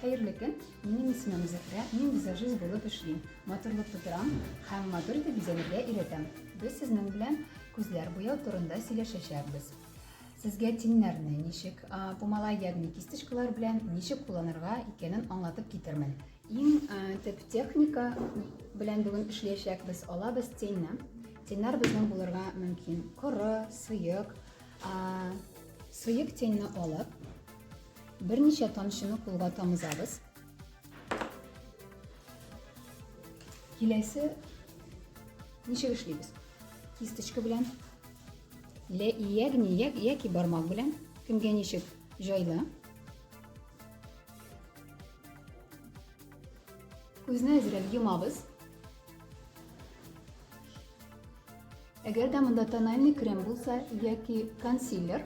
Hayırlı gün. Benim ismim Zehra. Ben vizajist bulup işleyim. Motorluk tuturam. Hem motor da güzellikle üretem. Biz sizin bilen күзләр буяу турында сөйләшәчәкбез. Сезгә тиннәрне ничек, помала ягъни кисточкалар белән ничек кулланырга икәнен аңлатып китермен. Иң төп техника белән бүген эшләячәкбез. Алабыз тинне. Тиннәр безнең булырга мөмкин. Коры, сыек. Сыек тинне алып, берничә тамчыны кулга тамызабыз. Киләсе ничек эшлибез? Кисточка белән, ягъни яки бармак белән, кемгә ничек җайлы. Күзне әзрәк йомабыз. Әгәр дә монда тональный крем булса, яки консилер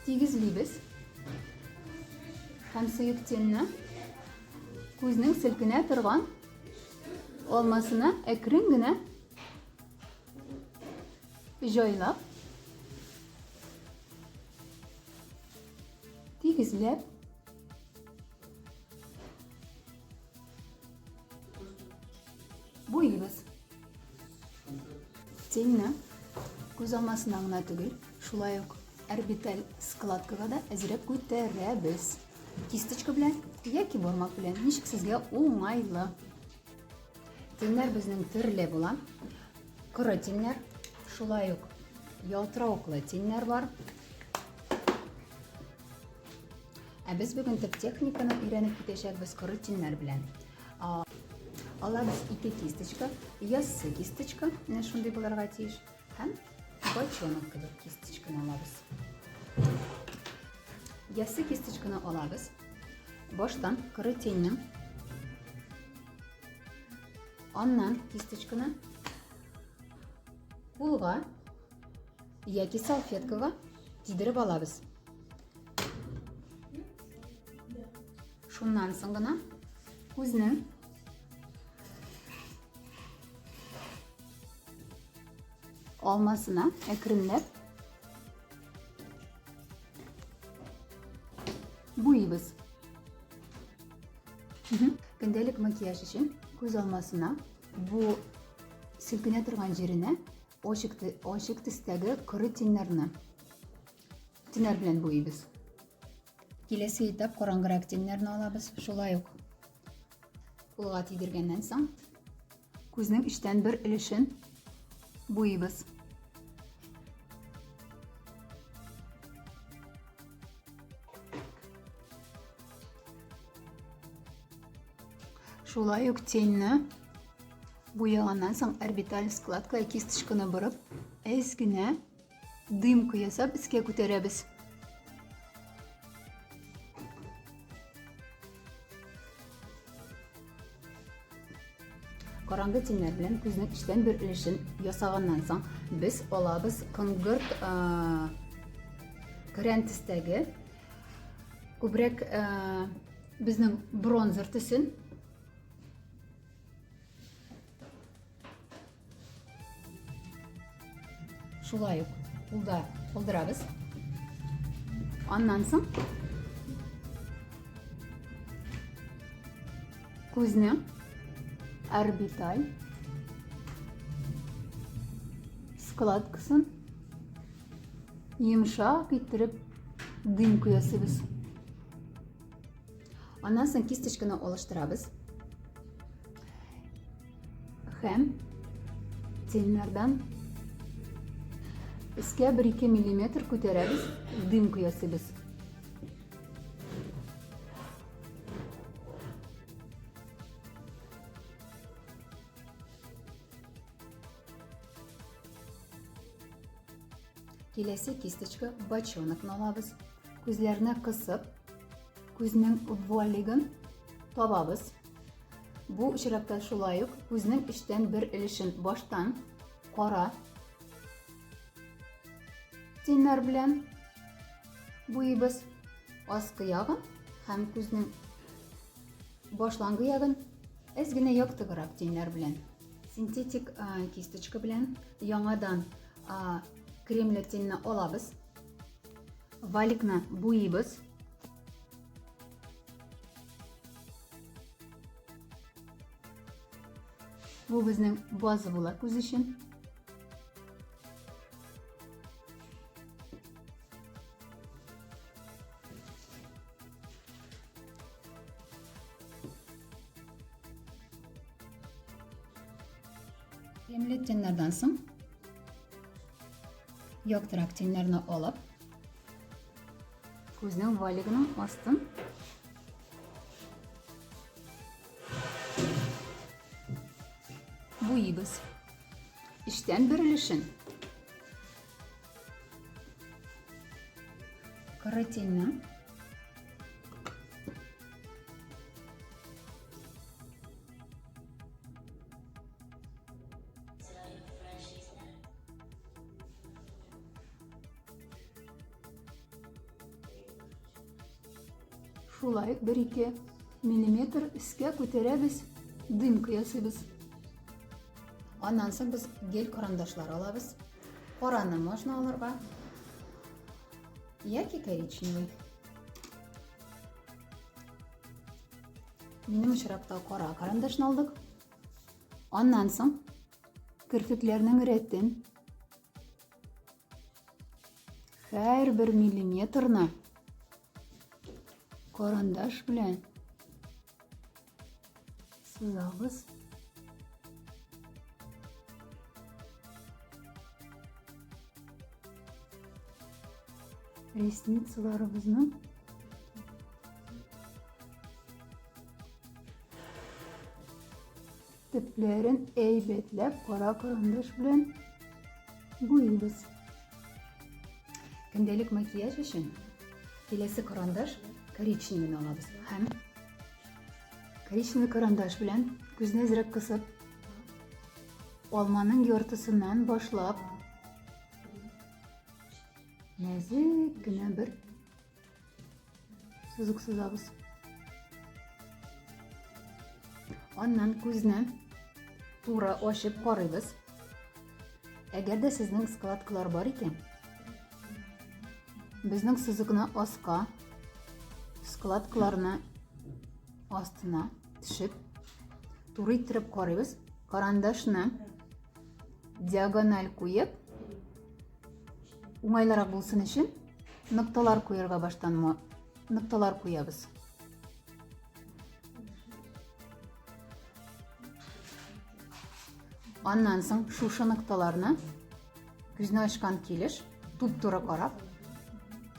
тигезлибез. Һәм сыек тинне күзнең селкенә торган алмасына әкрен генә җайлап, тигезләп, буйыбыз. Тинне күз алмасына гына түгел, шулай ук орбиталь складкага да әзрәк күтәрәбез. Кисточка белән яки бармак белән ничек сезгә уңайлы. Тиннәр безнең төрле була. Коры тиннәр, шулай ук ялтырауыклы тиннәр бар. Ә без бүген төп техниканы өйрәнеп китәчәкбез коры тиннәр белән. Алабыз 2 кисточка, яссы кисточка, менә шундый булырга тиеш, һәм бочонок кебек кисточканы алабыз. Яссы кисточканы алабыз. Баштан коры тинне, аннан кисточканы кулга яки салфеткага тидереп алабыз. Шуннан соң гына күзнең алмасына әкренләп буйыбыз. Көндәлек макияж өчен күз алмасына бу селкенә торган җиренә ачык төстәге коры тиннәрне белән буйыбыз. Киләсе этап караңгырак тиннәрне алабыз. Шулай ук кулга тидергәннән соң күзнең эчтән бер өлешен буйыбыз. Шулай ук тинне буяганнан соң орбиталь складка кисточканы борып, әз генә дымка ясап искә күтәрәбез. Караңгы тиннәр белән күзнең эчтән бер өлешен ясаганнан соң без алабыз коңгырт крем төстәге күбрәк безнең бронзер төсен шулай ук кулда калдырабыз. Аннан соң күзнең орбиталь складкасын йомшак иттереп дымка ясыйбыз. Аннан соң кисточканы алыштырабыз. Һәм тиннәрдән искә 1-2 мм күтәрәбез, дымка ясыйбыз. Киләсе кисточка бочонокны алабыз. Күзләрне кысып, күзнең вуалигын табабыз. Бу очракта шулай ук күзнең эчтән бер өлешен баштан кара тиннәр белән буйыбыз. Аскы ягын һәм күзнең башлангы ягын әз генә яктыграк тиннәр белән. Синтетик кисточка белән яңадан кремле тинне алабыз. Валикны буйыбыз. Бу безнең база була күз өчен. Emletkenlerden soң яктырак теннәрне алып, күзнең валигының астын буйыбыз. Иштән бирелешен. Кара тенне шулай 1-2 мм искә күтәрәбез, дымка ясыйбыз. Аннан соң без гель карандашлар алабыз. Караны можно алырга, яки коричневый. Минем очракта кара карандашны алдык. Аннан соң кирпекләрнең рәтен һәр 1 мм карандаш белән сызабыз. Ресницаларыбызның төпләрен әйбәтләп кара карандаш белән буйыбыз. Көндәлек макияж өчен киләсе карандаш коричневый алабыз. Һәм коричневый карандаш белән күзне әзрәк кысып, алманың яртысыннан башлап, нәзик кенә бер сызык сызабыз. Аннан күзне туры ачып карыйбыз. Әгәр дә сезнең складкалар бар икән, безнең сызыкны аска, складкаларны астына төшеп, туры иттереп карыйбыз. Карандашны диагональ куеп, уңайлырак булсын өчен нокталар куярга баштан нокталар куябыз. Аннан соң шушы нокталарны күзне ачкан килеш туп-туры карап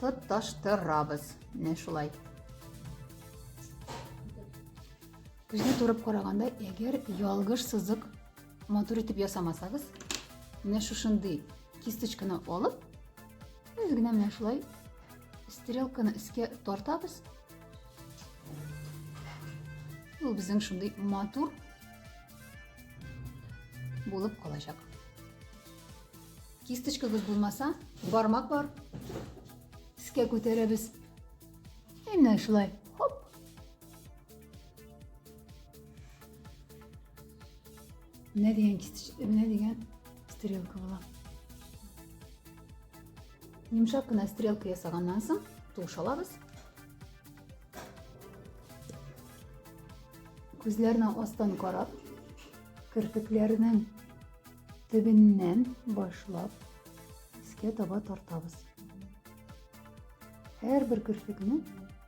тоташтырабыз. Менә шулай. Күзне турып караганда, әгәр ялгыш сызык матур итеп ясамасагыз, менә шушындый кисточканы алып, үз генә менә шулай стрелканы искә тартабыз. Ул безнең шундый матур булып калачак. Кисточкагыз булмаса, бармак бар. Искә күтәрәбез. Менә шулай. Хоп. Менә дигән стрелка була. Йомшак кына стрелка ясаганнан соң туш алабыз. Күзләрне астан карап, кирпекләрнең төбеннән башлап искә таба тартабыз. Һәр бер кирпекне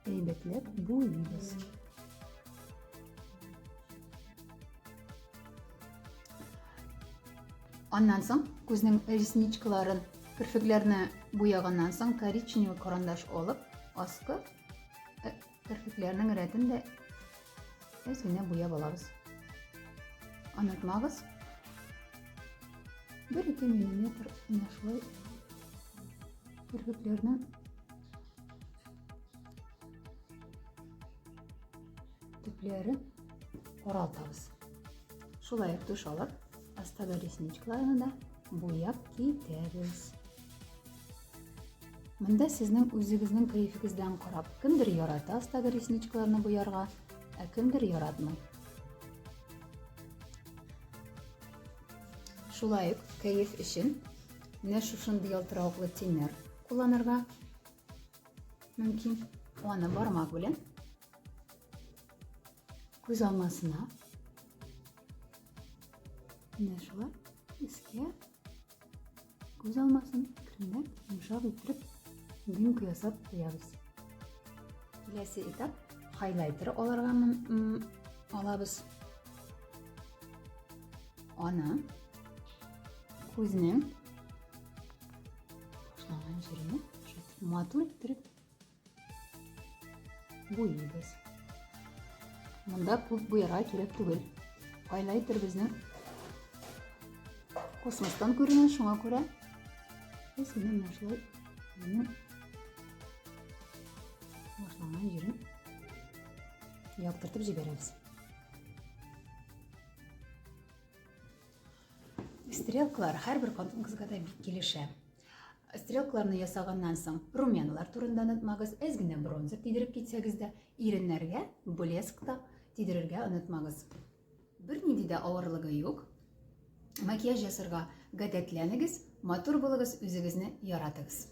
әйбәтләп буйыбыз. Аннан соң күзнең ресничкаларын, кирпекләрне буяганнан соң коричневый карандаш алып, аскы кирпекләрнең рәтен дә әз генә буяп алабыз. Онытмагыз. 1-2 мм менә шулай кирпекләрне төпләрен каралтабыз. Шулай туш алып, астагы ресничкаларны да буяп китәбез. Монда сезнең үзегезнең кәефегездән карап, кемдер ярата астагы ресничкаларны буярга, ә кемдер яратмый. Шулай ук кәеф өчен менә шушындый ялтыравыклы теннәр кулланырга мөмкин. Аны бармак белән күз алмасына Менә шулай өскә күз алмасын кремләп, йомшак иттереп дымка ясап куябыз. Киләсе этап хайлайтер алырга алабыз. Аны күзнең башланган җиренә матур иттереп буйыйбыз. Монда күп буярга кирәк түгел. Хайлайтер безнең космостан күренә, шуңа күрә без менә шулай башланган җирен яктыртып җибәрәбез. Стрелкалар һәрбер картинкагызга да бик килешә. Стрелкаларны ясаганнан соң румяналар турында онытмагыз, әз генә бронзер тидереп китсәгез дә, иреннәргә блеск та тидерергә онытмагыз. Бернинди дә авырлыгы юк. Макияж ясарга гадәтләнегез, матур булыгыз, үзегезне яратыгыз.